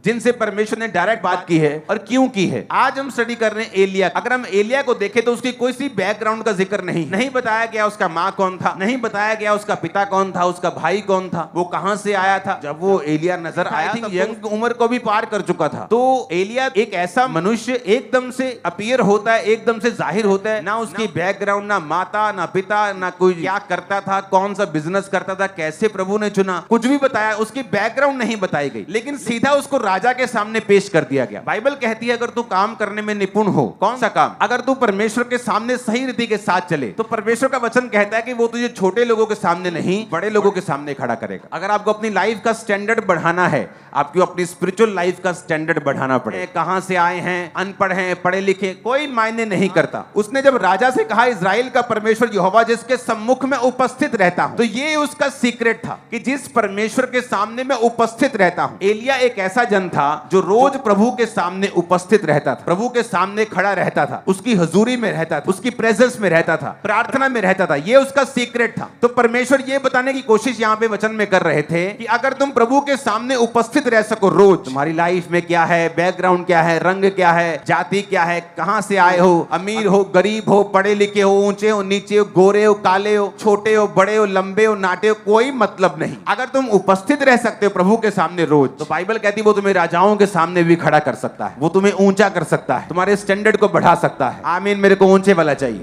जिनसे परमेश्वर ने डायरेक्ट बात की है और क्यों की है। आज हम स्टडी कर रहे हैं एलिया। अगर हम एलिया को देखें तो उसकी कोई सी बैकग्राउंड का जिक्र नहीं बताया गया। उसका माँ कौन था, नहीं बताया गया उसका पिता कौन था, उसका भाई कौन था, वो कहां से आया था। जब वो एलिया नजर आया था यंग उम्र को भी पार कर चुका था। तो एलिया एक ऐसा मनुष्य एकदम से अपीयर होता है, एकदम से जाहिर होता है। ना उसकी बैकग्राउंड, ना माता, ना पिता, ना कोई क्या करता था, कौन सा बिजनेस करता था, कैसे प्रभु ने चुना, कुछ भी बताया। उसकी बैकग्राउंड नहीं बताई गई, लेकिन सीधा उसको राजा के सामने पेश कर दिया गया। बाइबल कहती है अगर तू काम करने में निपुण हो, कौन सा काम, अगर तू परमेश्वर के सामने सही रीति के साथ चले, तो परमेश्वर का वचन कहता है कि वो तुझे छोटे लोगों के सामने नहीं, बड़े लोगों के सामने खड़ा करेगा। अगर आपको अपनी लाइफ का स्टैंडर्ड बढ़ाना है, आपको अपनी स्पिरिचुअल लाइफ का स्टैंडर्ड बढ़ाना पड़े, कहां से आए हैं, अनपढ़ हैं, पढ़े लिखे, कोई मायने नहीं करता। उसने जब राजा से कहा इजराइल का परमेश्वर यहोवा जिसके सम्मुख में उपस्थित रहता हूं, तो ये उसका सीक्रेट था कि जिस परमेश्वर के सामने मैं उपस्थित रहता हूं। एलिया एक ऐसा जन था जो रोज प्रभु के सामने उपस्थित रहता था, प्रभु के सामने खड़ा रहता था, उसकी हजूरी में रहता था, उसकी प्रेजेंस में रहता था, प्रार्थना में रहता था। ये उसका सीक्रेट था। तो परमेश्वर ये बताने की कोशिश यहाँ पे वचन में कर रहे थे कि अगर तुम प्रभु के सामने उपस्थित रह सको रोज, तुम्हारी लाइफ में क्या है, बैकग्राउंड क्या है, रंग क्या है, जाति क्या है, कहां से आए हो, अमीर हो, गरीब हो, पढ़े लिखे हो, ऊंचे हो, नीचे हो, गोरे हो, काले हो, छोटे हो, बड़े हो, लंबे हो, नाटे हो, कोई मतलब नहीं। अगर तुम उपस्थित रह सकते हो प्रभु के सामने रोज, तो बाइबल कहती है वो तुम्हें राजाओं के सामने भी खड़ा कर सकता है, वो तुम्हें ऊंचा कर सकता है, तुम्हारे स्टैंडर्ड को बढ़ा सकता है। आमीन। मेरे को ऊंचे वाला चाहिए।